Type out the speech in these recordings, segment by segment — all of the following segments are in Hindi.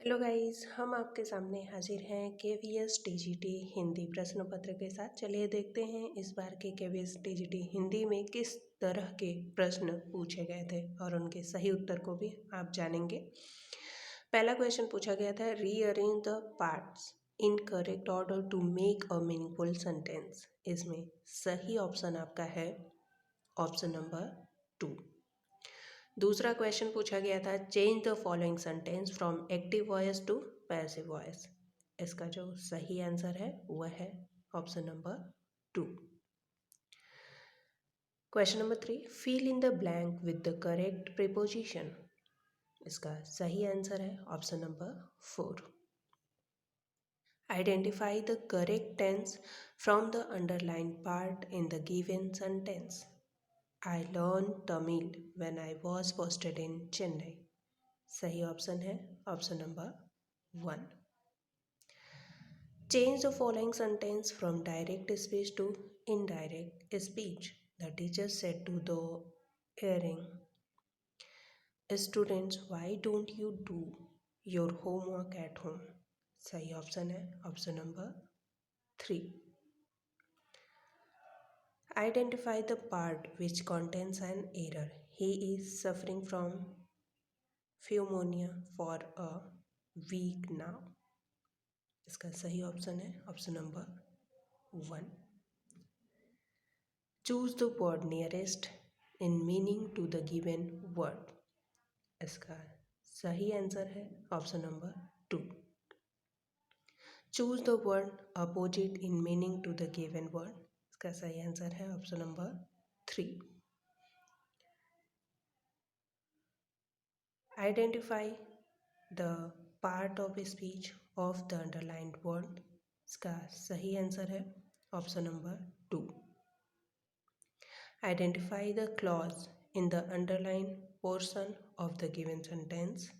हेलो गाइस, हम आपके सामने हाजिर हैं केवीएस टीजीटी हिंदी प्रश्न पत्र के साथ। चलिए देखते हैं इस बार के केवीएस टीजीटी हिंदी में किस तरह के प्रश्न पूछे गए थे और उनके सही उत्तर को भी आप जानेंगे। पहला क्वेश्चन पूछा गया था, rearrange the parts in correct order to make a meaningful sentence. इसमें सही ऑप्शन आपका है ऑप्शन नंबर 2। दूसरा क्वेश्चन पूछा गया था, change the following sentence from active voice to passive voice. इसका जो सही आंसर है वह है option number 2। Question number 3, fill in the blank with the correct preposition. इसका सही आंसर है option number 4। Identify the correct tense from the underline part in the given sentence. I learned Tamil when I was posted in Chennai. सही ऑप्शन है option number 1। Change the following sentence from direct speech to indirect speech. The teacher said to the hearing students, why don't you do your homework at home? सही ऑप्शन है option number 3। Identify the part which contains an error. He is suffering from pneumonia for a week now. इसका सही ऑप्शन है option number 1। Choose the word nearest in meaning to the given word. इसका सही आंसर है option number 2। Choose the word opposite in meaning to the given word. इसका सही आंसर है option number 3। Identify the part of speech of the underlined word. इसका सही आंसर है option number 2। Identify the clause in the underline portion of the given sentence.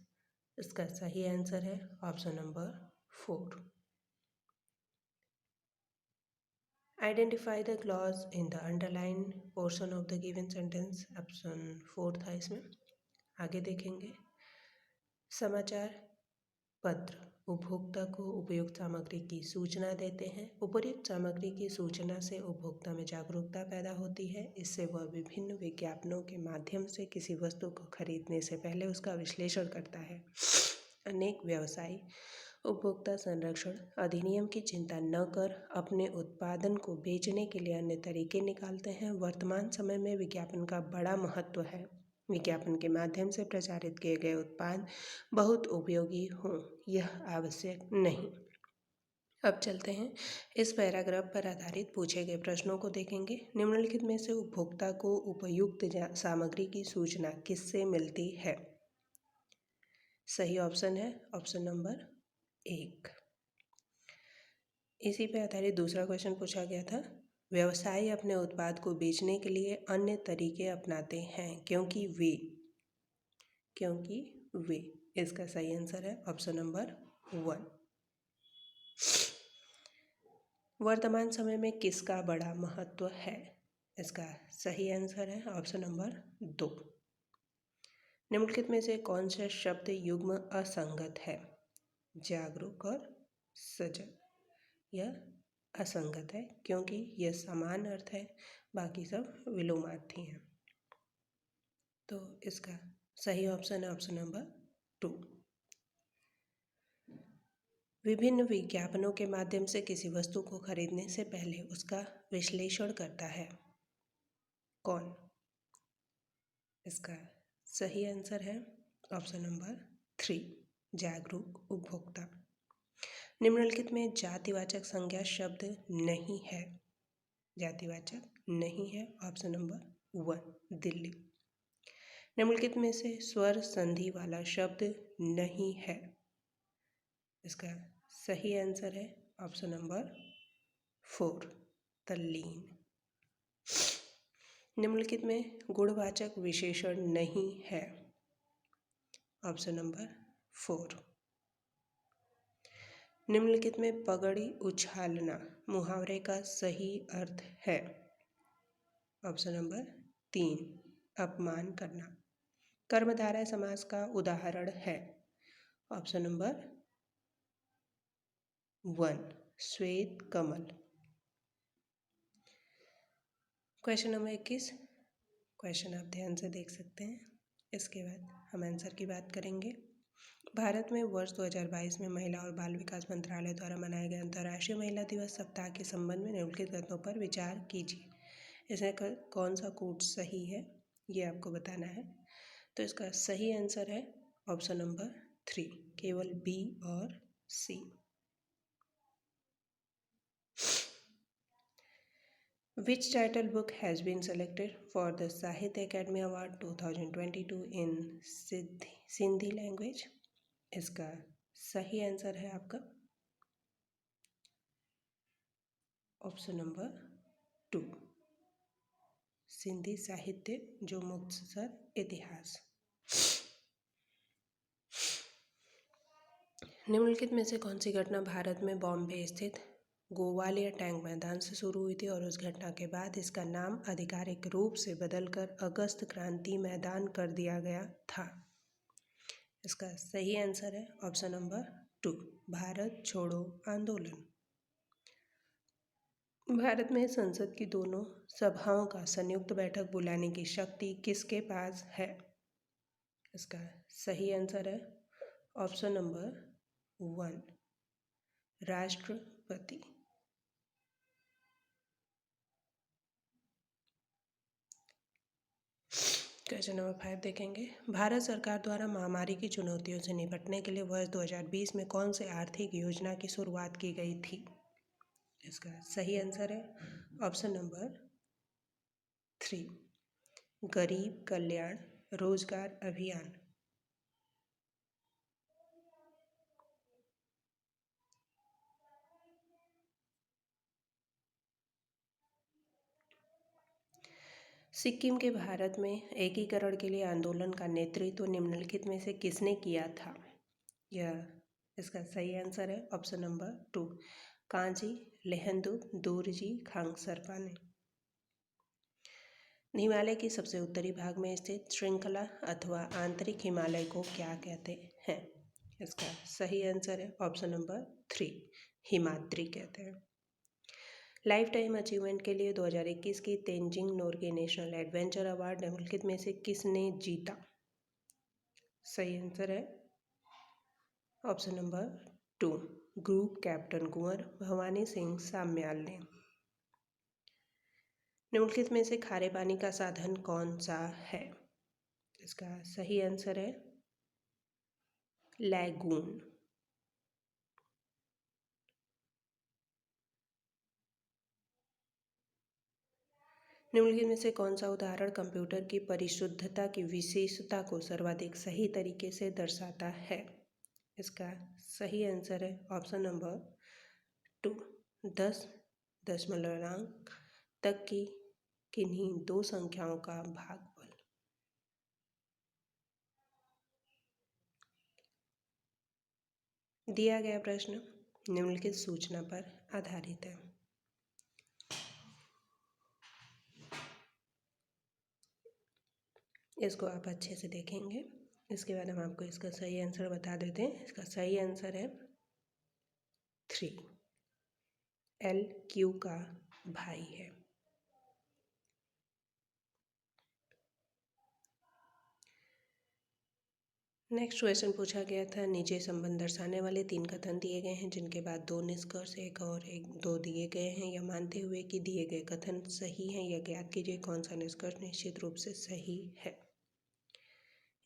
इसका सही आंसर है option number 4। Identify the clause in the underline portion of the given sentence, option 4 था इसमें। आगे देखेंगे, समाचार पत्र उपभोक्ता को उपयुक्त सामग्री की सूचना देते हैं। उपयुक्त सामग्री की सूचना से उपभोक्ता में जागरूकता पैदा होती है। इससे वह विभिन्न विज्ञापनों के माध्यम से किसी वस्तु को खरीदने से पहले उसका विश्लेषण करता है। अनेक व्यवसायी उपभोक्ता संरक्षण अधिनियम की चिंता न कर अपने उत्पादन को बेचने के लिए अन्य तरीके निकालते हैं। वर्तमान समय में विज्ञापन का बड़ा महत्व है। विज्ञापन के माध्यम से प्रचारित किए गए उत्पाद बहुत उपयोगी हों, यह आवश्यक नहीं। अब चलते हैं इस पैराग्राफ पर आधारित पूछे गए प्रश्नों को देखेंगे। निम्नलिखित में से उपभोक्ता को उपयुक्त सामग्री की सूचना किससे मिलती है? सही ऑप्शन है ऑप्शन नंबर 1। इसी पर आधारित दूसरा क्वेश्चन पूछा गया था, व्यवसायी अपने उत्पाद को बेचने के लिए अन्य तरीके अपनाते हैं क्योंकि वे। इसका सही आंसर है ऑप्शन नंबर 1। वर्तमान समय में किसका बड़ा महत्व है? इसका सही आंसर है ऑप्शन नंबर 2। निम्नलिखित में से कौन सा शब्द युग्म असंगत है? जागरूक और सजग। यह असंगत है क्योंकि यह समान अर्थ है, बाकी सब विलोमार्थी हैं। तो इसका सही ऑप्शन है ऑप्शन नंबर 2। विभिन्न विज्ञापनों के माध्यम से किसी वस्तु को खरीदने से पहले उसका विश्लेषण करता है। कौन? इसका सही आंसर है ऑप्शन नंबर 3, जागरूक उपभोक्ता। निम्नलिखित में जातिवाचक संज्ञा शब्द नहीं है। जातिवाचक नहीं है ऑप्शन नंबर 1, दिल्ली। निम्नलिखित में से स्वर संधि वाला शब्द नहीं है। इसका सही आंसर है ऑप्शन नंबर 4, तल्लीन। निम्नलिखित में गुणवाचक विशेषण नहीं है। Option number 4। निम्नलिखित में पगड़ी उछालना मुहावरे का सही अर्थ है। ऑप्शन नंबर 3, अपमान करना। कर्मधारय समास का उदाहरण है। ऑप्शन नंबर 1 श्वेत कमल। क्वेश्चन नंबर 21, क्वेश्चन आप ध्यान से देख सकते हैं। इसके बाद हम आंसर की बात करेंगे। भारत में वर्ष 2022 में महिला और बाल विकास मंत्रालय द्वारा मनाए गए अंतर्राष्ट्रीय महिला दिवस सप्ताह के संबंध में निम्नलिखित कथनों पर विचार कीजिए। इसमें कौन सा कोट सही है ये आपको बताना है। तो इसका सही आंसर है ऑप्शन नंबर 3, केवल बी और सी। Which title book has been selected for the Sahitya Academy Award 2022 in Sindhi language? इसका सही आंसर है आपका ऑप्शन नंबर 2, सिंधी साहित्य जो मुख्तसर इतिहास। निम्नलिखित में से कौन सी घटना भारत में बॉम्बे स्थित गोवालिया टैंक मैदान से शुरू हुई थी और उस घटना के बाद इसका नाम आधिकारिक रूप से बदलकर अगस्त क्रांति मैदान कर दिया गया था? इसका सही आंसर है ऑप्शन नंबर 2, भारत छोड़ो आंदोलन। भारत में संसद की दोनों सभाओं का संयुक्त बैठक बुलाने की शक्ति किसके पास है? इसका सही आंसर है ऑप्शन नंबर 1, राष्ट्रपति। क्वेश्चन नंबर 5 देखेंगे। भारत सरकार द्वारा महामारी की चुनौतियों से निपटने के लिए वर्ष 2020 में कौन से आर्थिक योजना की शुरुआत की गई थी? इसका सही आंसर है ऑप्शन नंबर 3, गरीब कल्याण रोजगार अभियान। सिक्किम के भारत में एकीकरण के लिए आंदोलन का नेतृत्व निम्नलिखित में से किसने किया था? यह इसका सही आंसर है ऑप्शन नंबर 2, कांजी लेहंदुप दोरजी खांगसरपा ने। हिमालय की सबसे उत्तरी भाग में स्थित श्रृंखला अथवा आंतरिक हिमालय को क्या कहते हैं? इसका सही आंसर है ऑप्शन नंबर 3, हिमाद्री कहते हैं। लाइफ टाइम अचीवमेंट के लिए 2021 की Tenzing Norgay national adventure award निम्नलिखित में से किसने जीता? सही आंसर है ऑप्शन नंबर 2, ग्रुप कैप्टन कुंवर भवानी सिंह साम्याल ने। निम्नलिखित में से खारे पानी का साधन कौन सा है? इसका सही आंसर है लैगून। निम्नलिखित में से कौन सा उदाहरण कंप्यूटर की परिशुद्धता की विशेषता को सर्वाधिक सही तरीके से दर्शाता है? इसका सही आंसर है ऑप्शन नंबर 2, 10 दशमलवांक तक की किन्हीं दो संख्याओं का भागफल। दिया गया प्रश्न निम्नलिखित सूचना पर आधारित है। इसको आप अच्छे से देखेंगे। इसके बाद हम आपको इसका सही आंसर बता देते हैं। इसका सही आंसर है 3, एल क्यू का भाई है। नेक्स्ट क्वेश्चन पूछा गया था, नीचे संबंध दर्शाने वाले 3 कथन दिए गए हैं जिनके बाद 2 निष्कर्ष एक और एक 2 दिए गए हैं। यह मानते हुए कि दिए गए कथन सही हैं यह ज्ञात कीजिए कौन सा निष्कर्ष निश्चित रूप से सही है।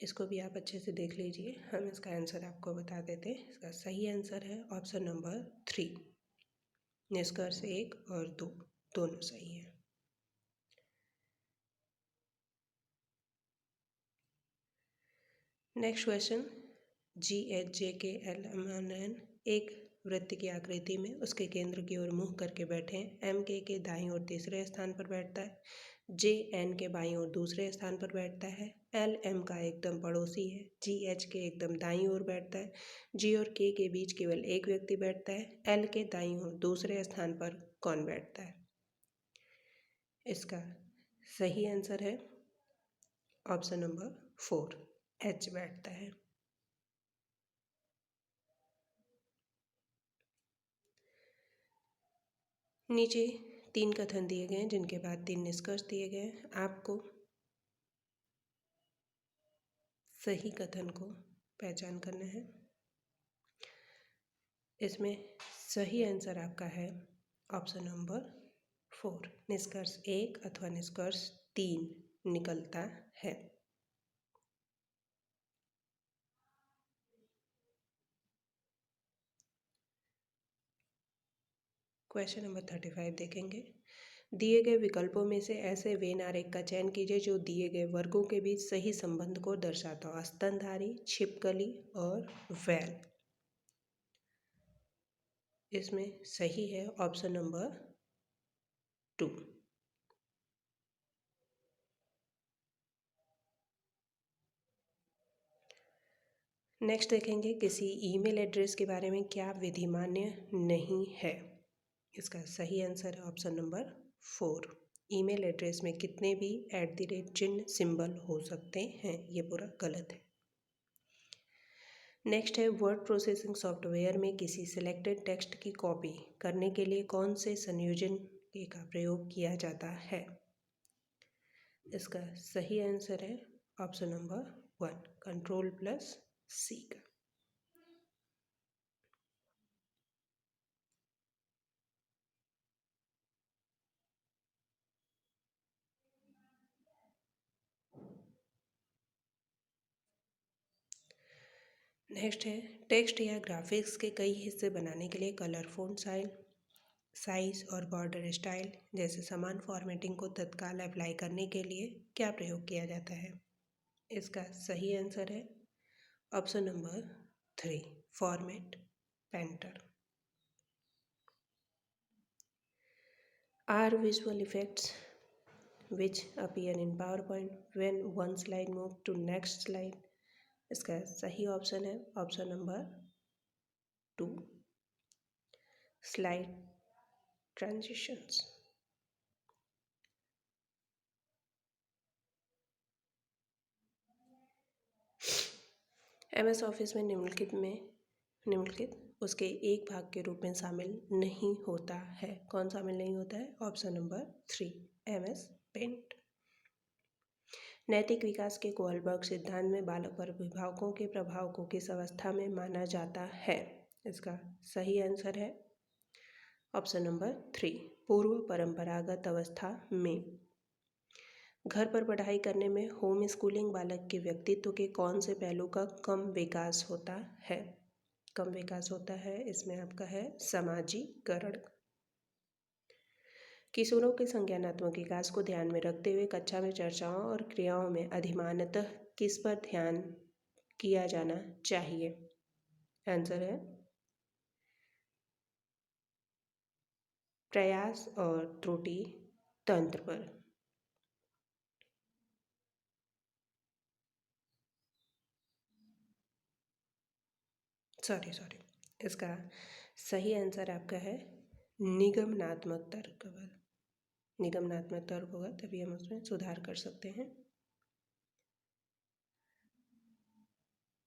इसको भी आप अच्छे से देख लीजिए। हम इसका आंसर आपको बता देते हैं। इसका सही आंसर है ऑप्शन नंबर 3, निष्कर्ष 1 और 2 दोनों सही है। नेक्स्ट क्वेश्चन, GHJKLMNN एक वृत्त की आकृति में उसके केंद्र की ओर मुंह करके बैठे हैं। MK के दाईं ओर तीसरे स्थान पर बैठता है, JN के बाईं ओर दूसरे स्थान पर बैठता है, LM का एकदम पड़ोसी है, GH के एकदम दाईं ओर बैठता है, G और K के बीच केवल एक व्यक्ति बैठता है, L के दाईं ओर दूसरे स्थान पर कौन बैठता है? इसका सही आंसर है ऑप्शन नंबर 4, H बैठता है। नीचे 3 कथन दिए गए हैं जिनके बाद 3 निष्कर्ष दिए गए हैं। आपको सही कथन को पहचान करना है। इसमें सही आंसर आपका है ऑप्शन नंबर 4, निष्कर्ष 1 अथवा निष्कर्ष 3 निकलता है। क्वेश्चन नंबर 35 देखेंगे। दिए गए विकल्पों में से ऐसे वेन आरेख का चयन कीजिए जो दिए गए वर्गों के बीच सही संबंध को दर्शाता हो। स्तनधारी, छिपकली और वैल। इसमें सही है ऑप्शन नंबर 2। नेक्स्ट देखेंगे, किसी ईमेल एड्रेस के बारे में क्या विधि मान्य नहीं है। इसका सही आंसर है ऑप्शन नंबर 4। ईमेल एड्रेस में कितने भी @ चिन्ह सिंबल हो सकते हैं, ये पूरा गलत है। नेक्स्ट है, वर्ड प्रोसेसिंग सॉफ्टवेयर में किसी सिलेक्टेड टेक्स्ट की कॉपी करने के लिए कौन से संयोजन का प्रयोग किया जाता है। इसका सही आंसर है ऑप्शन नंबर 1, Ctrl+C का। नेक्स्ट है, टेक्स्ट या ग्राफिक्स के कई हिस्से बनाने के लिए कलर, फ़ॉन्ट साइज और बॉर्डर स्टाइल जैसे समान फॉर्मेटिंग को तत्काल अप्लाई करने के लिए क्या प्रयोग किया जाता है। इसका सही आंसर है option number 3, format painter. Are visual effects which appear in PowerPoint when one slide move to next slide। इसका सही ऑप्शन है option number 2, slide transitions. MS office में निम्नलिखित उसके एक भाग के रूप में शामिल नहीं होता है। कौन शामिल नहीं होता है? Option number 3, MS paint. नैतिक विकास के कोहलबर्ग सिद्धांत में बालक पर अभिभावकों के प्रभाव को किस अवस्था में माना जाता है। इसका सही आंसर है ऑप्शन नंबर 3, पूर्व परंपरागत अवस्था में। घर पर पढ़ाई करने में होम स्कूलिंग बालक के व्यक्तित्व के कौन से पहलू का कम विकास होता है। कम विकास होता है, इसमें आपका है समाजीकरण। किशोरों के संज्ञानात्मक विकास को ध्यान में रखते हुए कक्षा में चर्चाओं और क्रियाओं में अधिमानतः किस पर ध्यान किया जाना चाहिए। आंसर है प्रयास और त्रुटि तंत्र पर। सॉरी, इसका सही आंसर आपका है निगमनात्मक तर्क पर। निगमनात्मक तर्क होगा तभी हम उसमें सुधार कर सकते हैं।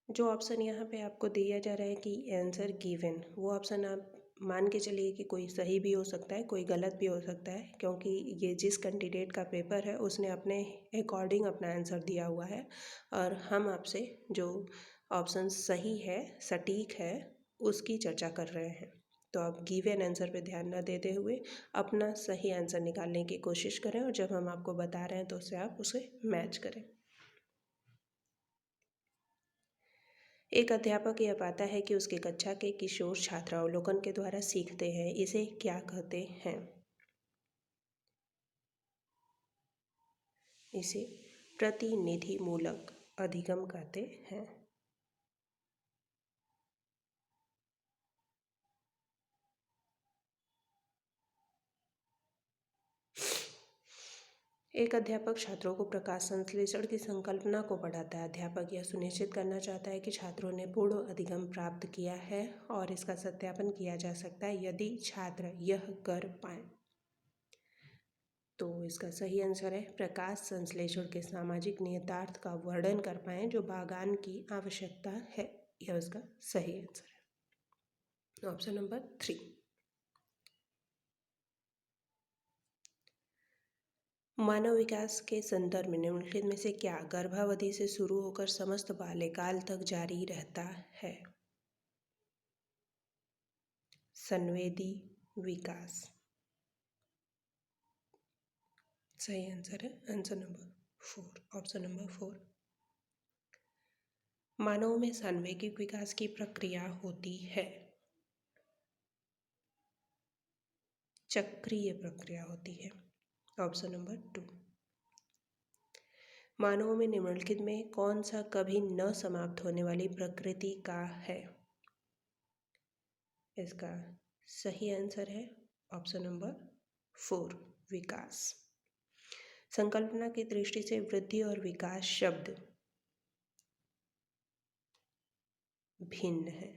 जो ऑप्शन यहाँ पे आपको दिया जा रहा है कि आंसर गिवन, वो ऑप्शन आप मान के चलिए कि कोई सही भी हो सकता है, कोई गलत भी हो सकता है, क्योंकि ये जिस कैंडिडेट का पेपर है उसने अपने अकॉर्डिंग अपना आंसर दिया हुआ है और हम आपसे जो ऑप्शन सही है, सटीक है, उसकी चर्चा कर रहे हैं। तो आप गिवन आंसर पे ध्यान न देते हुए अपना सही आंसर निकालने की कोशिश करें और जब हम आपको बता रहे हैं तो उससे आप उसे मैच करें। एक अध्यापक यह पाता है कि उसके कक्षा के किशोर छात्र अवलोकन के द्वारा सीखते हैं, इसे क्या कहते हैं। इसे प्रतिनिधिमूलक अधिगम कहते हैं। एक अध्यापक छात्रों को प्रकाश संश्लेषण की संकल्पना को पढ़ाता है। अध्यापक यह सुनिश्चित करना चाहता है कि छात्रों ने पूर्ण अधिगम प्राप्त किया है और इसका सत्यापन किया जा सकता है यदि छात्र यह कर पाए। तो इसका सही आंसर है प्रकाश संश्लेषण के सामाजिक निहितार्थ का वर्णन कर पाए जो बागान की आवश्यकता है। यह उसका सही आंसर है ऑप्शन नंबर 3। मानव विकास के संदर्भ में निम्नलिखित में से क्या गर्भावधि से शुरू होकर समस्त बाल्यकाल तक जारी रहता है? संवेदी विकास सही आंसर है आंसर नंबर 4, ऑप्शन नंबर 4। मानव में सांवेगिक विकास की प्रक्रिया होती है, चक्रीय प्रक्रिया होती है, ऑप्शन नंबर 2। मानव में निम्नलिखित में कौन सा कभी न समाप्त होने वाली प्रकृति का है? इसका सही आंसर है ऑप्शन नंबर 4, विकास। संकल्पना की दृष्टि से वृद्धि और विकास शब्द भिन्न है,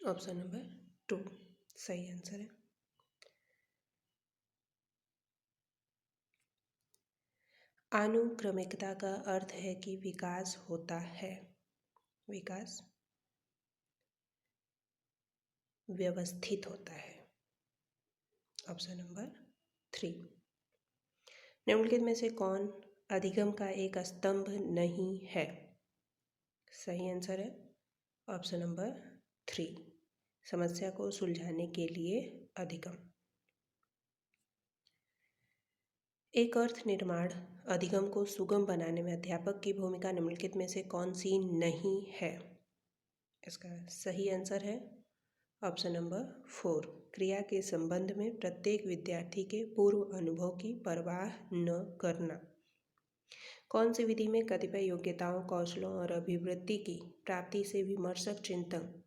ऑप्शन नंबर 2 सही आंसर है। अनुक्रमिकता का अर्थ है कि विकास होता है, विकास व्यवस्थित होता है, ऑप्शन नंबर 3। निम्नलिखित में से कौन अधिगम का एक स्तंभ नहीं है? सही आंसर है ऑप्शन नंबर 3, समस्या को सुलझाने के लिए अधिगम। एक अर्थ निर्माण अधिगम को सुगम बनाने में अध्यापक की भूमिका निम्नलिखित में से कौन सी नहीं है? इसका सही आंसर है ऑप्शन नंबर 4, क्रिया के संबंध में प्रत्येक विद्यार्थी के पूर्व अनुभव की परवाह न करना। कौन सी विधि में कतिपय योग्यताओं, कौशलों और अभिवृद्धि की प्राप्ति से विमर्शक चिंतन,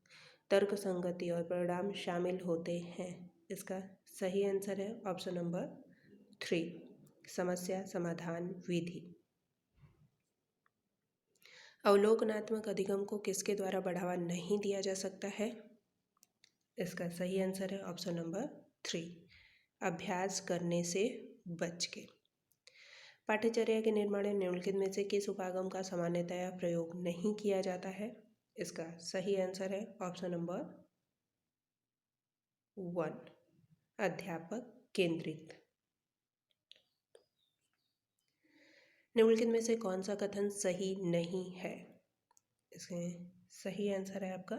तर्क संगति और परिणाम शामिल होते हैं? इसका सही आंसर है ऑप्शन नंबर 3, समस्या समाधान विधि। अवलोकनात्मक अधिगम को किसके द्वारा बढ़ावा नहीं दिया जा सकता है? इसका सही आंसर है ऑप्शन नंबर 3, अभ्यास करने से बच के। पाठ्यचर्या के निर्माण में निम्नलिखित में से किस उपागम का सामान्यतया प्रयोग नहीं किया जाता है? इसका सही आंसर है ऑप्शन नंबर 1, अध्यापक केंद्रित। निम्नलिखित में से कौन सा कथन सही नहीं है? इसमें सही आंसर है आपका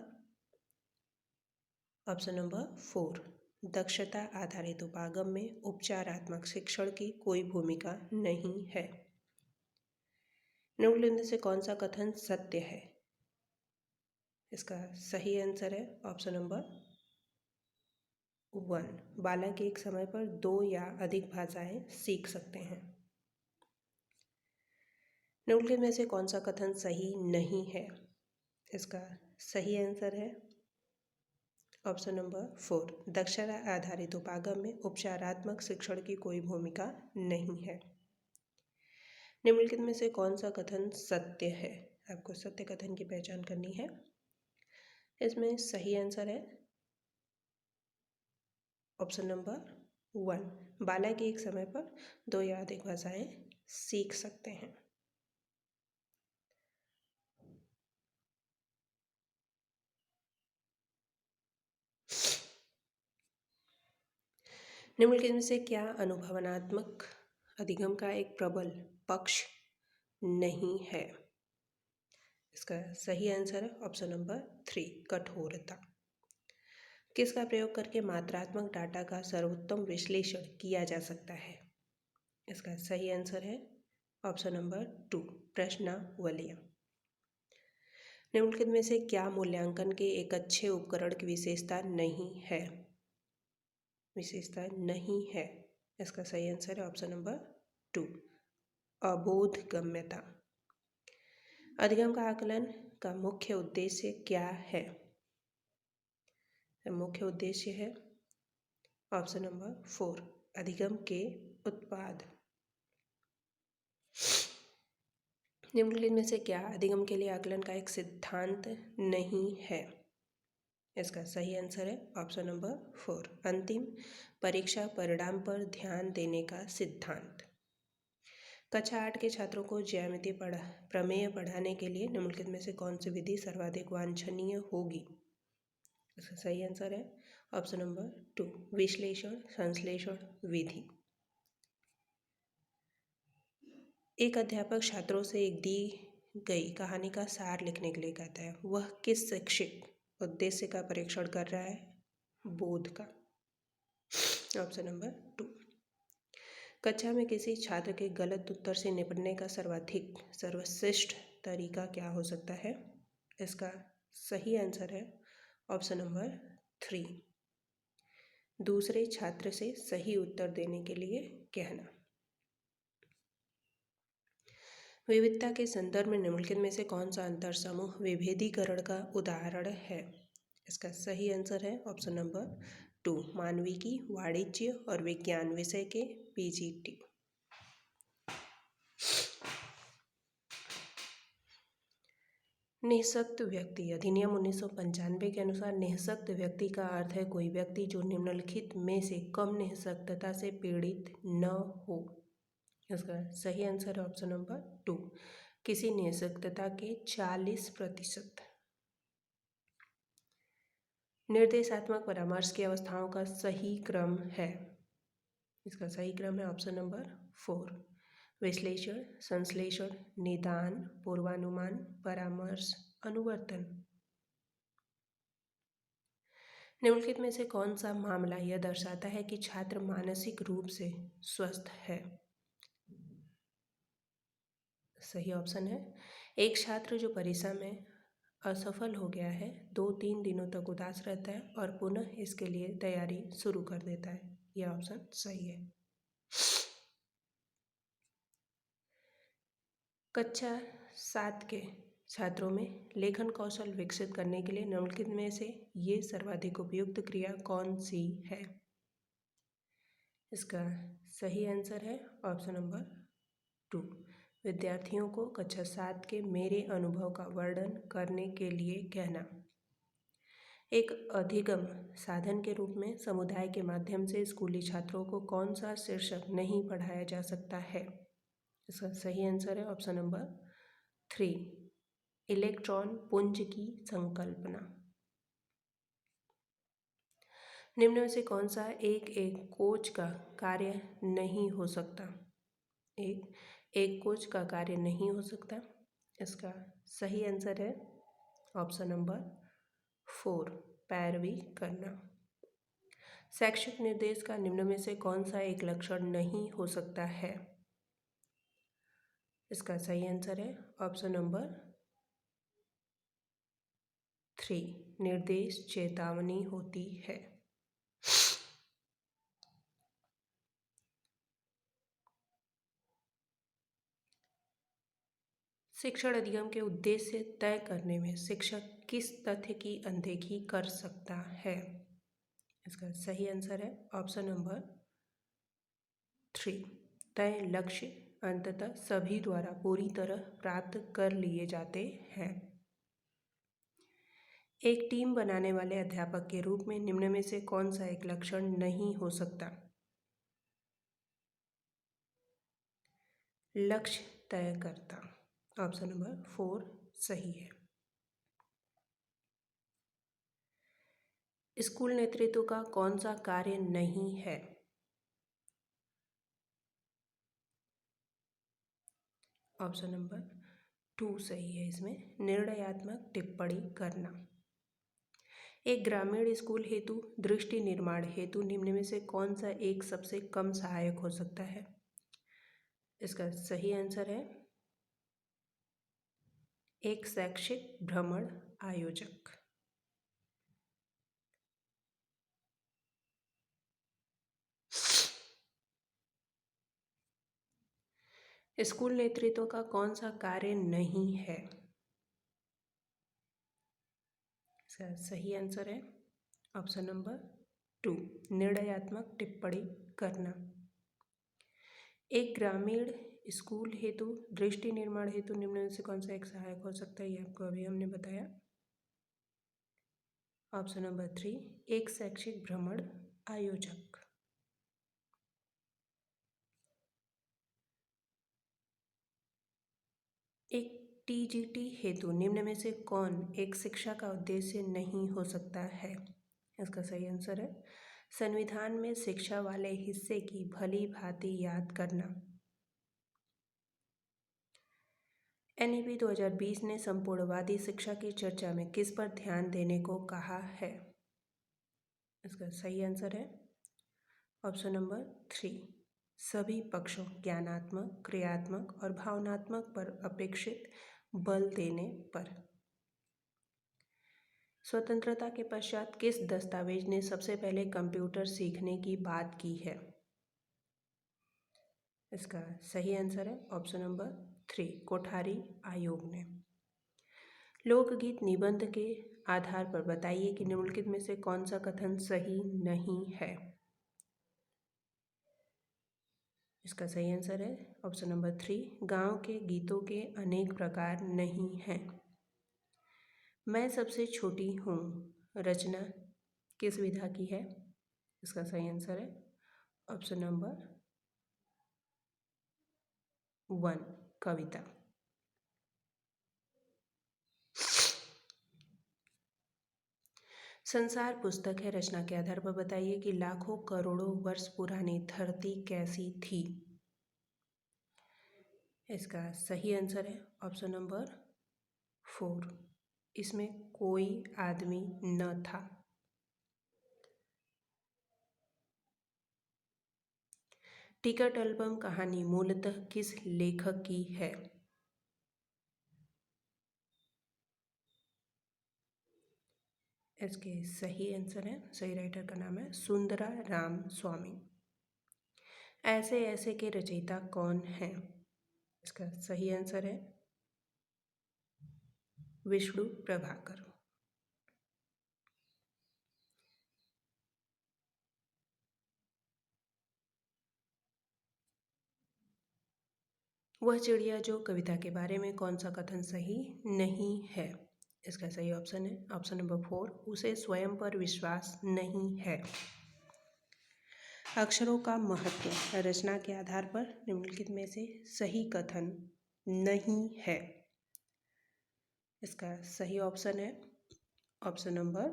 ऑप्शन नंबर 4, दक्षता आधारित उपागम में उपचारात्मक शिक्षण की कोई भूमिका नहीं है। निम्नलिखित में से कौन सा कथन सत्य है? इसका सही आंसर है ऑप्शन नंबर 1, बालक एक समय पर 2 या अधिक भाषाएं सीख सकते हैं। निम्नलिखित में से कौन सा कथन सही नहीं है? इसका सही आंसर है ऑप्शन नंबर 4, दक्षता आधारित उपागम में उपचारात्मक शिक्षण की कोई भूमिका नहीं है। निम्नलिखित में से कौन सा कथन सत्य है? आपको सत्य कथन की पहचान करनी है। इसमें सही आंसर है ऑप्शन नंबर 1, बालक एक समय पर 2 या अधिक भाषाएं सीख सकते हैं। निम्नलिखित में से क्या अनुभवनात्मक अधिगम का एक प्रबल पक्ष नहीं है? इसका सही आंसर है ऑप्शन नंबर 3, कठोरता। किसका प्रयोग करके मात्रात्मक डाटा का सर्वोत्तम विश्लेषण किया जा सकता है? इसका सही आंसर है ऑप्शन नंबर 2, प्रश्नावलियाँ। निम्नलिखित में से क्या मूल्यांकन के एक अच्छे उपकरण की विशेषता नहीं है? विशेषता नहीं है। इसका सही आंसर है ऑप्शन नंबर 2, अबोधगम्यता। अधिगम का आकलन का मुख्य उद्देश्य क्या है? मुख्य उद्देश्य है ऑप्शन नंबर 4, अधिगम के उत्पाद। निम्नलिखित में से क्या अधिगम के लिए आकलन का एक सिद्धांत नहीं है? इसका सही आंसर है ऑप्शन नंबर 4, अंतिम परीक्षा परिणाम पर ध्यान देने का सिद्धांत। कक्षा 8 के छात्रों को ज्यामिति प्रमेय पढ़ाने के लिए निम्नलिखित में से कौन सी विधि सर्वाधिक वांछनीय होगी? इसका सही आंसर है ऑप्शन नंबर 2, विश्लेषण संश्लेषण विधि। एक अध्यापक छात्रों से एक दी गई कहानी का सार लिखने के लिए कहता है। वह किस शैक्षिक उद्देश्य का परीक्षण कर रहा है? बोध का। Option number 2। कक्षा में किसी छात्र के गलत उत्तर से निपटने का सर्वश्रेष्ठ तरीका क्या हो सकता है? इसका सही आंसर है ऑप्शन नंबर 3, दूसरे छात्र से सही उत्तर देने के लिए कहना। विविधता के संदर्भ में निम्नलिखित में से कौन सा अंतर समूह विभेदीकरण का उदाहरण है? इसका सही आंसर है ऑप्शन नंबर 2, मानविकी, वाणिज्य और विज्ञान विषय के पीजीटी। निःशक्त व्यक्ति अधिनियम 1995 के अनुसार निःशक्त व्यक्ति का अर्थ है कोई व्यक्ति जो निम्नलिखित में से कम निःशक्तता से पीड़ित न हो। इसका सही आंसर है ऑप्शन नंबर 2, किसी निःशक्तता के 40%। निर्देशात्मक परामर्श की अवस्थाओं का सही क्रम है। इसका सही क्रम है ऑप्शन नंबर 4, विश्लेषण, संश्लेषण, निदान, पूर्वानुमान, परामर्श, अनुवर्तन। निम्नलिखित में से कौन सा मामला यह दर्शाता है कि छात्र मानसिक रूप से स्वस्थ है? सही ऑप्शन है, एक छात्र जो परीक्षा में असफल हो गया है 2-3 दिनों तक उदास रहता है और पुनः इसके लिए तैयारी शुरू कर देता है। यह ऑप्शन सही है। कक्षा 7 के छात्रों में लेखन कौशल विकसित करने के लिए निम्नलिखित में से ये सर्वाधिक उपयुक्त क्रिया कौन सी है? इसका सही आंसर है ऑप्शन नंबर 2, विद्यार्थियों को कक्षा 7 के मेरे अनुभव का वर्णन करने के लिए कहना। एक अधिगम साधन के रूप में समुदाय के माध्यम से स्कूली छात्रों को कौन सा शीर्षक नहीं पढ़ाया जा सकता है? इसका सही आंसर है ऑप्शन नंबर 3, इलेक्ट्रॉन पुंज की संकल्पना। निम्न में से कौन सा एक कोच का कार्य नहीं हो सकता? एक कोच का कार्य नहीं हो सकता। इसका सही आंसर है ऑप्शन नंबर 4, पैरवी करना। शैक्षिक निर्देश का निम्न में से कौन सा एक लक्षण नहीं हो सकता है? इसका सही आंसर है ऑप्शन नंबर 3, निर्देश चेतावनी होती है। शिक्षण अधिगम के उद्देश्य तय करने में शिक्षक किस तथ्य की अनदेखी कर सकता है? इसका सही आंसर है ऑप्शन नंबर 3, तय लक्ष्य अंततः सभी द्वारा पूरी तरह प्राप्त कर लिए जाते हैं। एक टीम बनाने वाले अध्यापक के रूप में निम्न में से कौन सा एक लक्षण नहीं हो सकता? लक्ष्य तय करता। ऑप्शन नंबर 4 सही है। स्कूल नेतृत्व का कौन सा कार्य नहीं है? ऑप्शन नंबर 2 सही है। इसमें निर्णयात्मक टिप्पणी करना। एक ग्रामीण स्कूल हेतु दृष्टि निर्माण हेतु निम्न में से कौन सा एक सबसे कम सहायक हो सकता है? इसका सही आंसर है एक शैक्षिक भ्रमण आयोजक। स्कूल नेतृत्व का कौन सा कार्य नहीं है? इसका सही आंसर है ऑप्शन नंबर 2, निर्णयात्मक टिप्पणी करना। एक ग्रामीण स्कूल हेतु दृष्टि निर्माण हेतु निम्न में से कौन सा एक सहायक हो सकता है? ये आपको अभी हमने बताया। ऑप्शन नंबर 3, एक शैक्षिक भ्रमण आयोजक। एक टीजीटी हेतु निम्न में से कौन एक शिक्षा का उद्देश्य नहीं हो सकता है? इसका सही आंसर है संविधान में शिक्षा वाले हिस्से की भली भांति याद करना। एनईपी 2020 ने संपूर्णवादी शिक्षा की चर्चा में किस पर ध्यान देने को कहा है? इसका सही आंसर है ऑप्शन नंबर 3, सभी पक्षों ज्ञानात्मक, क्रियात्मक और भावनात्मक पर अपेक्षित बल देने पर। स्वतंत्रता के पश्चात किस दस्तावेज ने सबसे पहले कंप्यूटर सीखने की बात की है? इसका सही आंसर है ऑप्शन नंबर 3, कोठारी आयोग ने। लोकगीत निबंध के आधार पर बताइए कि निम्नलिखित में से कौन सा कथन सही नहीं है? इसका सही आंसर है ऑप्शन नंबर 3, गांव के गीतों के अनेक प्रकार नहीं हैं। मैं सबसे छोटी हूँ रचना किस विधा की है? इसका सही आंसर है ऑप्शन नंबर 1, कविता। संसार पुस्तक है, रचना के आधार पर बताइए कि लाखों करोड़ों वर्ष पुरानी धरती कैसी थी? इसका सही आंसर है ऑप्शन नंबर 4, इसमें कोई आदमी न था। टिकट एल्बम कहानी मूलतः किस लेखक की है? इसके सही आंसर है, सही राइटर का नाम है सुंदरा राम स्वामी। ऐसे ऐसे के रचयिता कौन हैं? इसका सही आंसर है विष्णु प्रभाकर। वह चिड़िया जो कविता के बारे में कौन सा कथन सही नहीं है? इसका सही ऑप्शन है ऑप्शन नंबर 4, उसे स्वयं पर विश्वास नहीं है। अक्षरों का महत्व, रचना के आधार पर निम्नलिखित में से सही कथन नहीं है। इसका सही ऑप्शन है ऑप्शन नंबर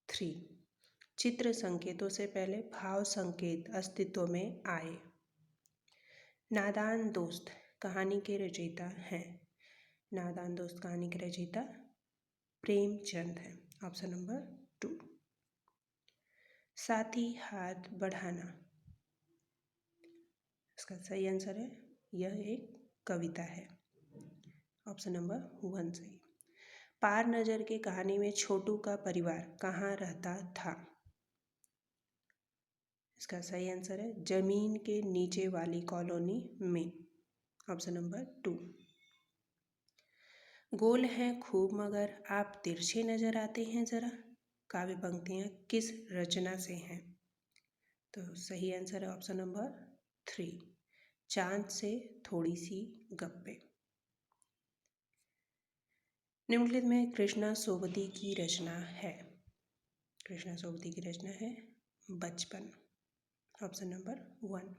3, चित्र संकेतों से पहले भाव संकेत अस्तित्व में आए। नादान दोस्त कहानी के रचयिता हैं। नादान दोस्त कहानी के रचयिता प्रेमचंद हैं, ऑप्शन नंबर 2। साथी हाथ बढ़ाना, इसका सही आंसर है यह एक कविता है, ऑप्शन नंबर 1 सही। पार नजर के कहानी में छोटू का परिवार कहाँ रहता था? इसका सही आंसर है जमीन के नीचे वाली कॉलोनी में, ऑप्शन नंबर 2। गोल हैं खूब मगर आप तिरछे नजर आते हैं जरा, काव्य पंक्तियां किस रचना से हैं? तो सही आंसर है ऑप्शन नंबर 3, चांद से थोड़ी सी गप्पे। निम्नलिखित में कृष्णा सोबती की रचना है। कृष्णा सोबती की रचना है बचपन, ऑप्शन नंबर 1।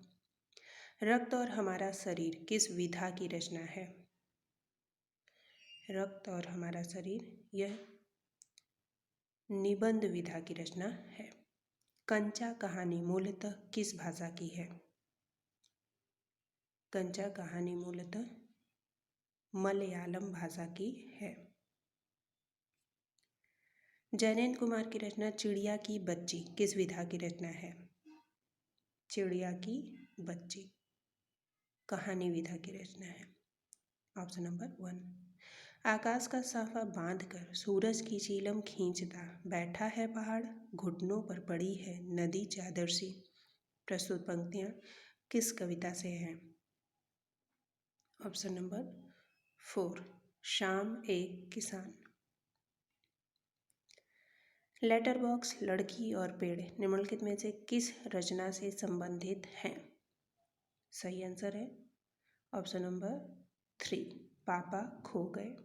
रक्त और हमारा शरीर किस विधा की रचना है? रक्त और हमारा शरीर यह निबंध विधा की रचना है। कंचा कहानी मूलतः किस भाषा की है? कंचा कहानी मूलतः मलयालम भाषा की है। जयनेन्द्र कुमार की रचना चिड़िया की बच्ची किस विधा की रचना है? चिड़िया की बच्ची कहानी विधा की रचना है, ऑप्शन नंबर 1। आकाश का साफा बांधकर सूरज की चीलम खींचता बैठा है पहाड़, घुटनों पर पड़ी है नदी चादर सी। प्रस्तुत पंक्तियां किस कविता से हैं? ऑप्शन नंबर 4, शाम एक किसान। लेटर बॉक्स, लड़की और पेड़ निम्नलिखित में से किस रचना से संबंधित हैं? सही आंसर है ऑप्शन नंबर 3, पापा खो गए।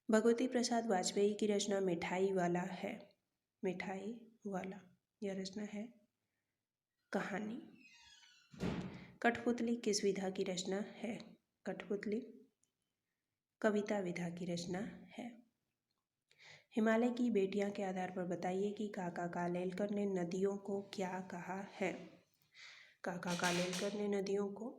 भगवती प्रसाद वाजपेयी की रचना मिठाई वाला है। मिठाई वाला यह रचना है कहानी। कठपुतली किस विधा की रचना है? कठपुतली कविता विधा की रचना है। हिमालय की बेटियां के आधार पर बताइए कि काका कालेलकर ने नदियों को क्या कहा है? काका कालेलकर ने नदियों को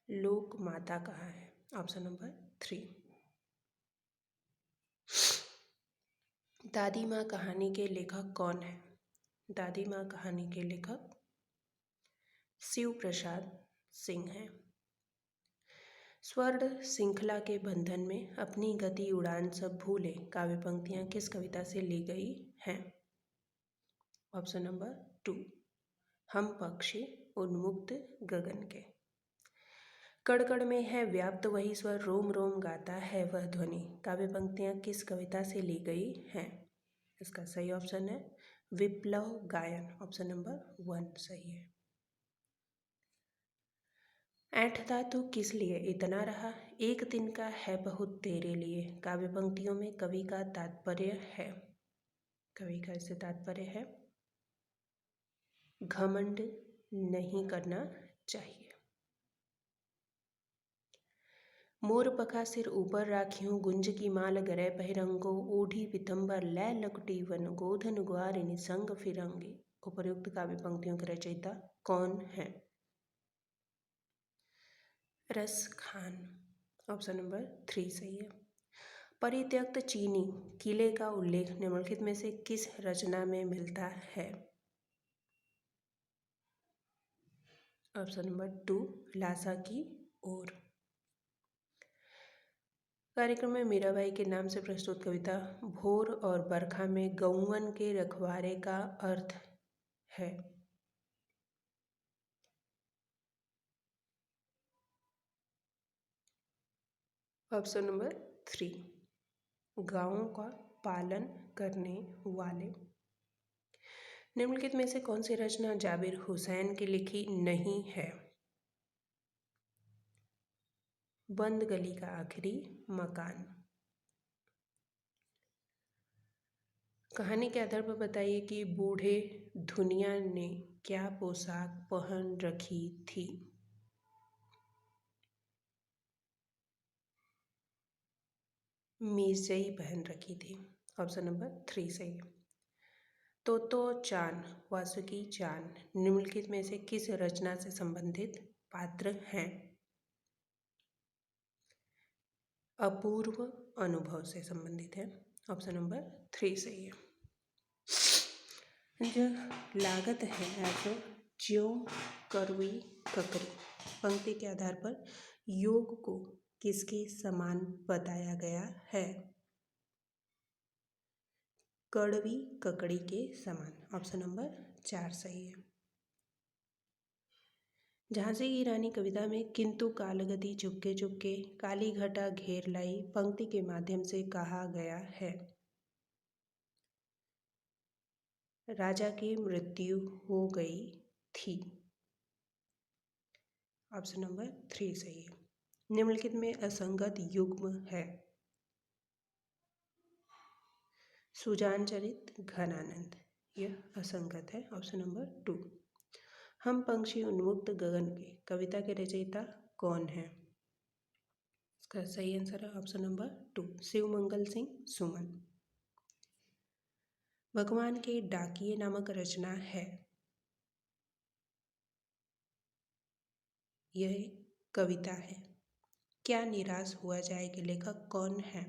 लोक माता कहा है। Option number 3। दादी माँ कहानी के लेखक कौन है? दादी माँ कहानी के लेखक शिव प्रसाद सिंह हैं। स्वर्ण श्रृंखला के बंधन में अपनी गति उड़ान सब भूले काव्य पंक्तियां किस कविता से ली गई हैं? ऑप्शन नंबर 2, हम पक्षी उन्मुक्त गगन के। कड़ में है व्याप्त वही स्वर, रोम रोम गाता है वह ध्वनि, काव्य पंक्तियां किस कविता से ली गई हैं? इसका सही ऑप्शन है विप्लव गायन। ऑप्शन नंबर 1 सही है। ऐंठता तो किस लिए इतना रहा, एक दिन का है बहुत तेरे लिए, काव्य पंक्तियों में कवि का तात्पर्य है। कवि का इससे तात्पर्य है घमंड नहीं करना चाहिए। मोर पखा सिर ऊपर राखियों, गुंज की माल गरे पहिरंगो, ओढ़ी पितंबर लै लकुटी वन, गोधन ग्वारिनी संग फिरंगी। उपर्युक्त काव्य पंक्तियों के रचयिता कौन है? रस खान। ऑप्शन नंबर 3 सही है। परित्यक्त चीनी किले का उल्लेख निम्नलिखित में से किस रचना में मिलता है? ऑप्शन नंबर 2 लासा की ओर। कार्यक्रम में मीराबाई के नाम से प्रस्तुत कविता भोर और बरखा में गौवन के रखवारे का अर्थ है। ऑप्शन नंबर 3 गांवों का पालन करने वाले। निम्नलिखित में से कौन सी रचना जाबिर हुसैन की लिखी नहीं है? बंद गली का आखिरी मकान। कहानी के आधार पर बताइए कि बूढ़े धुनिया ने क्या पोशाक पहन रखी थी? मिर्जई पहन रखी थी। ऑप्शन नंबर 3 सही है। तोतो चान वासुकी चान निम्नलिखित में से किस रचना से संबंधित पात्र हैं? अपूर्व अनुभव से संबंधित है। ऑप्शन नंबर 3 सही है। जो लागत है ऐसे ज्यों कड़वी ककड़ी पंक्ति के आधार पर योग को किसके समान बताया गया है? कड़वी ककड़ी के समान। ऑप्शन नंबर 4 सही है। झांसी की रानी कविता में किंतु कालगति चुपके चुपके काली घटा घेर लाई पंक्ति के माध्यम से कहा गया है? राजा की मृत्यु हो गई थी। ऑप्शन नंबर 3 सही है। निम्नलिखित में असंगत युग्म है? सुजान चरित घनानंद, यह असंगत है। ऑप्शन नंबर 2 हम पंक्षी उन्मुक्त गगन के कविता के रचयिता कौन है? इसका सही आंसर है ऑप्शन नंबर 2 शिवमंगल सिंह सुमन। भगवान के डाकिए नामक रचना है। यह एक कविता है। क्या निराश हुआ जाए के लेखक कौन है?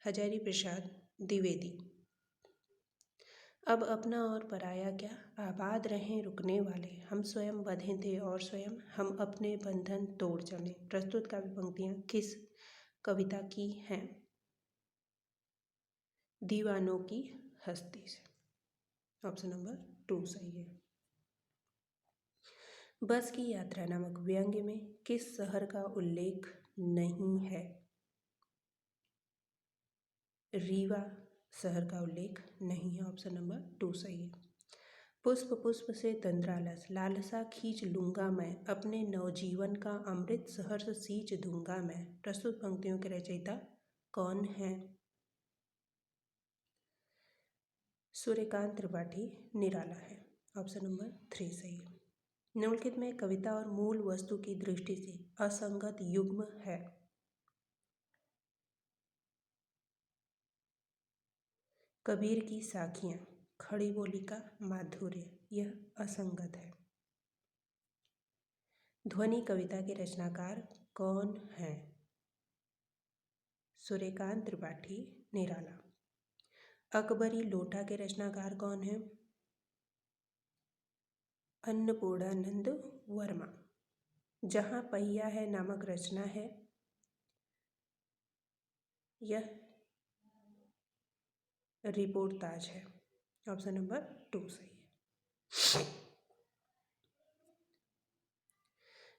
हजारी प्रसाद द्विवेदी। अब अपना और पराया क्या, आबाद रहें रुकने वाले, हम स्वयं बंधे थे और स्वयं हम अपने बंधन तोड़ चले। प्रस्तुत काव्य पंक्तियां किस कविता की हैं? दीवानों की हस्ती से। ऑप्शन नंबर 2 सही है। बस की यात्रा नामक व्यंग्य में किस शहर का उल्लेख नहीं है? रीवा शहर का उल्लेख नहीं है। ऑप्शन नंबर 2 सही है। पुष्प पुष्प से तंद्रालस लालसा खींच लूंगा मैं, अपने नवजीवन का अमृत सहर्ष सींच दूंगा मैं। प्रस्तुत पंक्तियों के रचयिता कौन है? सूर्यकांत त्रिपाठी निराला है। ऑप्शन नंबर 3 सही है। निम्नलिखित में कविता और मूल वस्तु की दृष्टि से असंगत युग्म है। कबीर की साखियां, खड़ी बोली का माधुर्य, यह असंगत है। ध्वनि कविता के रचनाकार कौन हैं? सूर्यकांत त्रिपाठी निराला। अकबरी लोटा के रचनाकार कौन हैं? अन्नपूर्णानंद वर्मा। जहां पहिया है नामक रचना है, यह रिपोर्टाज है। ऑप्शन नंबर 2 सही है।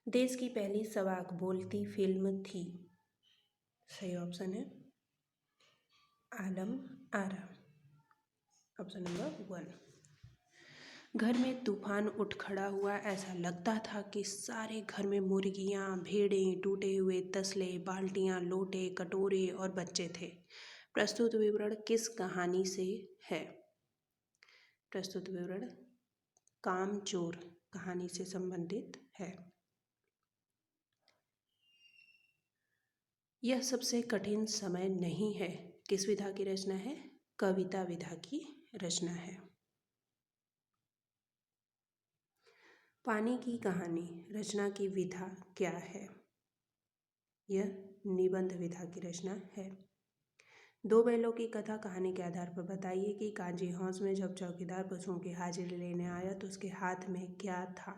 देश की पहली सवाक बोलती फिल्म थी, सही ऑप्शन है आलम आरा। Option number 1। घर में तूफान उठ खड़ा हुआ, ऐसा लगता था कि सारे घर में मुर्गियां, भेड़ें, टूटे हुए तसले, बाल्टियां, लोटे, कटोरे और बच्चे थे। प्रस्तुत विवरण किस कहानी से है? प्रस्तुत विवरण कामचोर कहानी से संबंधित है। यह सबसे कठिन समय नहीं है, किस विधा की रचना है? कविता विधा की रचना है। पानी की कहानी रचना की विधा क्या है? यह निबंध विधा की रचना है। दो बैलों की कथा कहानी के आधार पर बताइए कि कांजी हौस में जब चौकीदार पशुओं की हाजिरी लेने आया तो उसके हाथ में क्या था?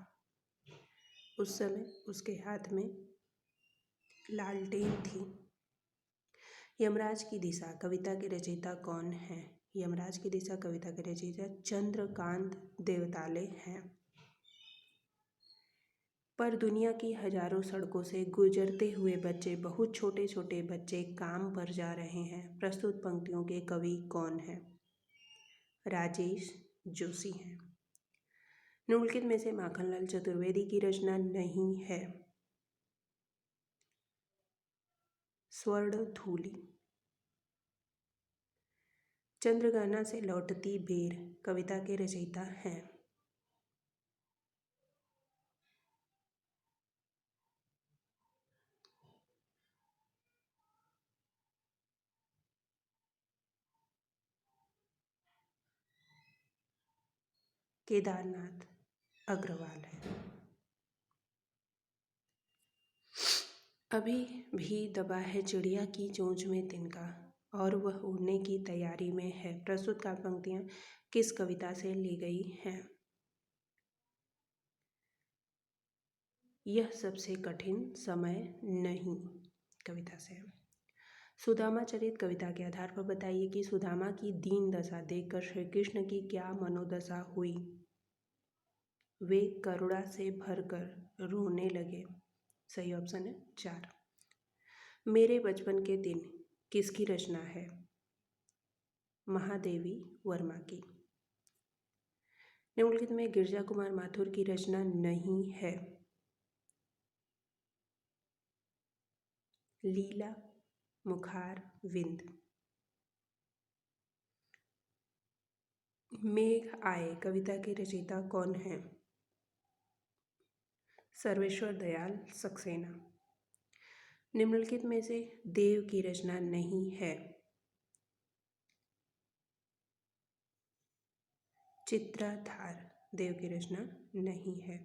उस समय उसके हाथ में लालटेन थी। यमराज की दिशा कविता के रचयिता कौन है? यमराज की दिशा कविता के रचयिता चंद्रकांत देवताले हैं। पर दुनिया की हजारों सड़कों से गुजरते हुए बच्चे, बहुत छोटे छोटे बच्चे काम पर जा रहे हैं। प्रस्तुत पंक्तियों के कवि कौन हैं? राजेश जोशी हैं। निम्नलिखित में से माखनलाल चतुर्वेदी की रचना नहीं है। स्वर्णधूलि। चंद्रगाना से लौटती बेर कविता के रचयिता हैं। केदारनाथ अग्रवाल है। अभी भी दबा है चिड़िया की चोंच में तिनका और वह उड़ने की तैयारी में है। प्रस्तुत काव्य पंक्तियां किस कविता से ली गई हैं? यह सबसे कठिन समय नहीं कविता से। सुदामा चरित कविता के आधार पर बताइए कि सुदामा की दीन दशा देखकर श्री कृष्ण की क्या मनोदशा हुई? वे करुणा से भरकर रोने लगे। सही ऑप्शन है 4। मेरे बचपन के दिन किसकी रचना है? महादेवी वर्मा की। निम्नलिखित में गिरजा कुमार माथुर की रचना नहीं है। लीला मुखार विंद। मेघ आए कविता के रचयिता कौन हैं? सर्वेश्वर दयाल सक्सेना। निम्नलिखित में से देव की रचना नहीं है। चित्राधार देव की रचना नहीं है।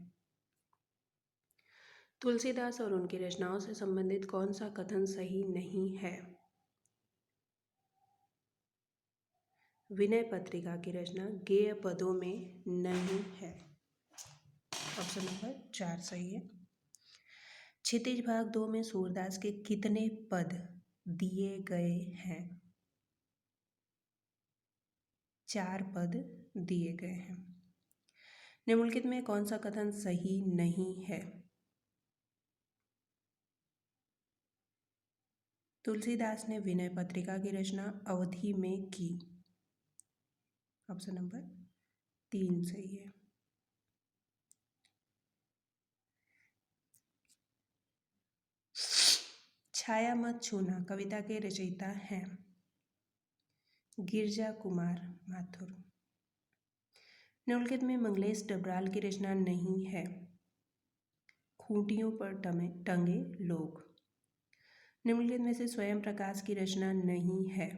तुलसीदास और उनकी रचनाओं से संबंधित कौन सा कथन सही नहीं है? विनय पत्रिका की रचना गेय पदों में नहीं है। ऑप्शन नंबर 4 सही है। क्षितिज भाग 2 में सूरदास के कितने पद दिए गए हैं? 4 पद दिए गए हैं। निम्नलिखित में कौन सा कथन सही नहीं है? तुलसीदास ने विनय पत्रिका की रचना अवधि में की। ऑप्शन नंबर 3 सही है। छाया मत छूना कविता के रचयिता हैं गिरजा कुमार माथुर। निम्नलिखित में मंगलेश डबराल की रचना नहीं है। खूंटियों पर टंगे लोग। निम्नलिखित में से स्वयं प्रकाश की रचना नहीं है।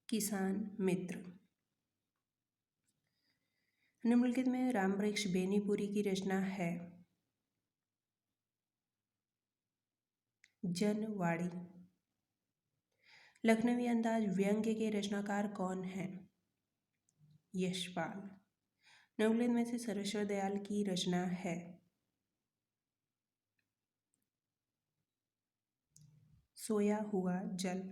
किसान मित्र। निम्नलिखित में रामवृक्ष बेनीपुरी की रचना है। जनवाड़ी। लखनवी अंदाज व्यंग्य के रचनाकार कौन हैं? यशपाल। निम्नलिखित में से सरस्वती दयाल की रचना है। सोया हुआ जल।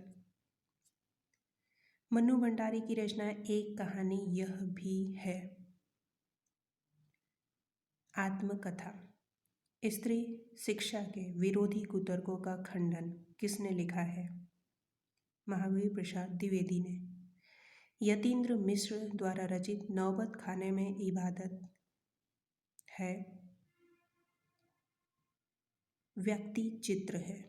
मन्नू भंडारी की रचना एक कहानी यह भी है। आत्मकथा। स्त्री शिक्षा के विरोधी कुतर्कों का खंडन किसने लिखा है? महावीर प्रसाद द्विवेदी ने। यतीन्द्र मिश्र द्वारा रचित नौबत खाने में इबादत है। व्यक्ति चित्र है।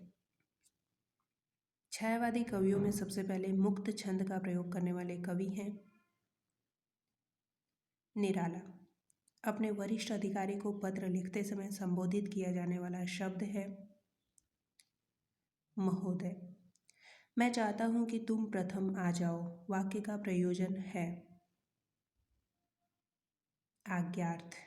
छायावादी कवियों में सबसे पहले मुक्त छंद का प्रयोग करने वाले कवि हैं निराला। अपने वरिष्ठ अधिकारी को पत्र लिखते समय संबोधित किया जाने वाला शब्द है महोदय। मैं चाहता हूं कि तुम प्रथम आ जाओ वाक्य का प्रयोजन है आज्ञार्थ।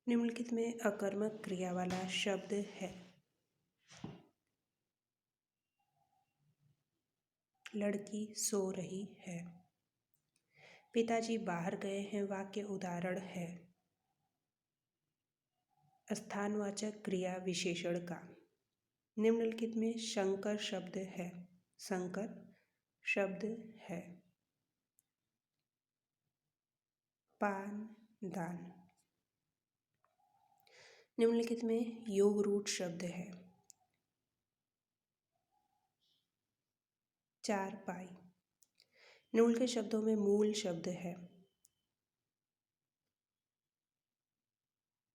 निम्नलिखित में अकर्मक क्रिया वाला शब्द है लड़की सो रही है। पिताजी बाहर गए हैं वाक्य उदाहरण है स्थानवाचक क्रिया विशेषण का। निम्नलिखित में शंकर शब्द है। शंकर शब्द है पान दान। निम्नलिखित में योग रूट शब्द है चारपाई। निम्नलिखित शब्दों में मूल शब्द है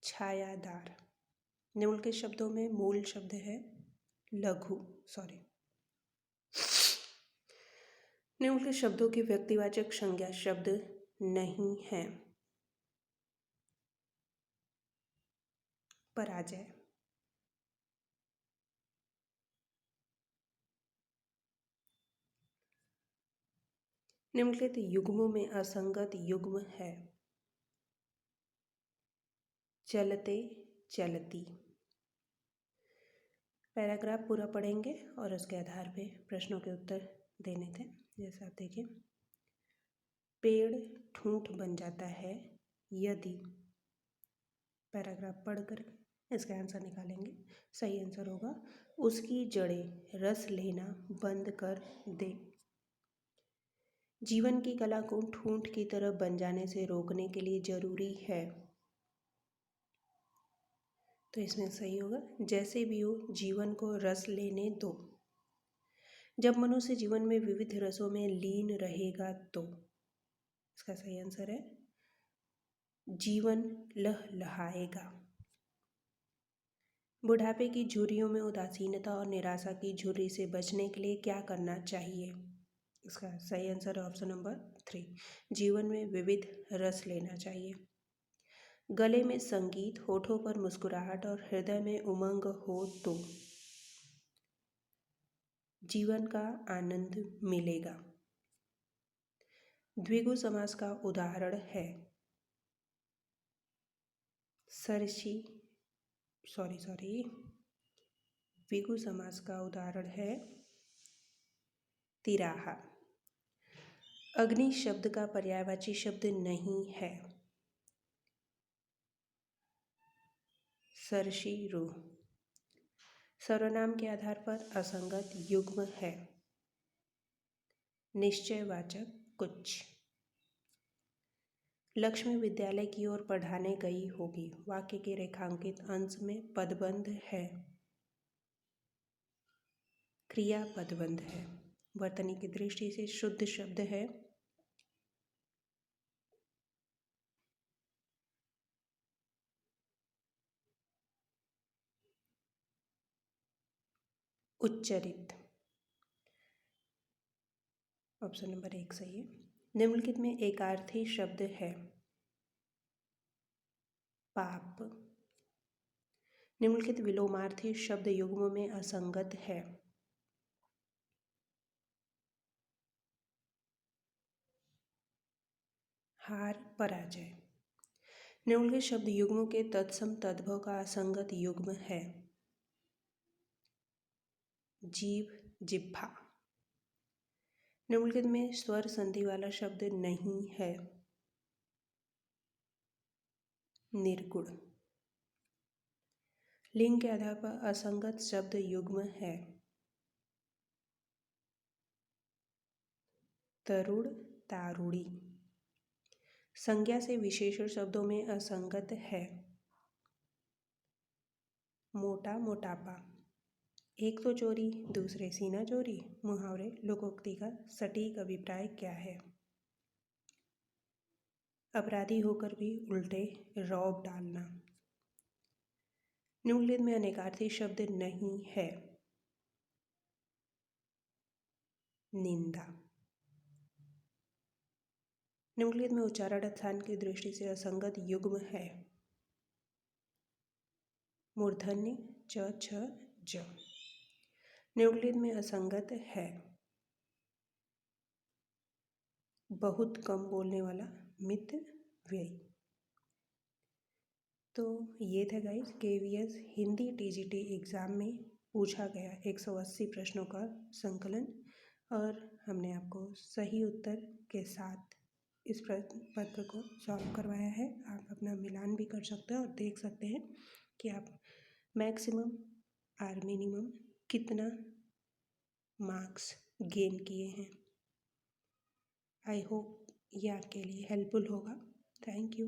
छायादार। निम्नलिखित शब्दों में मूल शब्द है लघु निम्नलिखित शब्दों के व्यक्तिवाचक संज्ञा शब्द नहीं है पराजय। निम्नलिखित युग्मों में असंगत युग्म है चलते चलती। पैराग्राफ पूरा पढ़ेंगे और उसके आधार पे प्रश्नों के उत्तर देने थे। जैसे आप देखिए पेड़ ठूंठ बन जाता है यदि। पैराग्राफ पढ़कर इसका आंसर निकालेंगे। सही आंसर होगा उसकी जड़ें रस लेना बंद कर दे। जीवन की कला को ठूंठ की तरह बन जाने से रोकने के लिए जरूरी है। तो इसमें सही होगा जैसे भी हो जीवन को रस लेने दो। जब मनुष्य जीवन में विविध रसों में लीन रहेगा तो इसका सही आंसर है जीवन लहलहाएगा। बुढ़ापे की झुर्रियों में उदासीनता और निराशा की झुर्री से बचने के लिए क्या करना चाहिए? इसका सही आंसर है ऑप्शन नंबर 3 जीवन में विविध रस लेना चाहिए। गले में संगीत होठों पर मुस्कुराहट और हृदय में उमंग हो तो जीवन का आनंद मिलेगा। द्विगु समास का उदाहरण है द्विगु समास का उदाहरण है तिराहा। अग्नि शब्द का पर्यायवाची शब्द नहीं है। सरशीरु सर्वनाम के आधार पर असंगत युग्म है। निश्चयवाचक कुछ। लक्ष्मी विद्यालय की ओर पढ़ाने गई होगी। वाक्य के रेखांकित अंश में पदबंध है। क्रिया पदबंध है। वर्तनी की दृष्टि से शुद्ध शब्द है उच्चरित। ऑप्शन नंबर 1 सही है। निम्नलिखित में एकार्थी शब्द है पाप। निम्नलिखित विलोमार्थी शब्द युग्म में असंगत है। हार पराजय। निम्नलिखित शब्द युग्मों के तत्सम तद्भव का असंगत युग्म है। जीव जिह्वा। निम्नलिखित में स्वर संधि वाला शब्द नहीं है। निर्गुण। लिंग के आधार पर असंगत शब्द युग्म है। तरुण तारुणी। संज्ञा से विशेषण शब्दों में असंगत है। मोटा मोटापा। एक तो चोरी दूसरे सीना चोरी। मुहावरे लोकोक्ति का सटीक अभिप्राय क्या है? अपराधी होकर भी उल्टे रौब डालना। निम्नलिखित में अनेकार्थी शब्द नहीं है। निंदा। निम्नलिखित में उच्चारण स्थान की दृष्टि से असंगत युग्म है। मूर्धन्य च छ ज। निम्नलिखित में असंगत है। बहुत कम बोलने वाला मित व्यय। तो ये था guys KVS Hindi TGT exam में पूछा गया 180 प्रश्नों का संकलन, और हमने आपको सही उत्तर के साथ इस प्रश्न पत्र को सॉल्व करवाया है। आप अपना मिलान भी कर सकते हैं और देख सकते हैं कि आप मैक्सिमम और मिनिमम कितना मार्क्स गेन किए हैं। आई होप ये आपके लिए हेल्पफुल होगा। Thank you.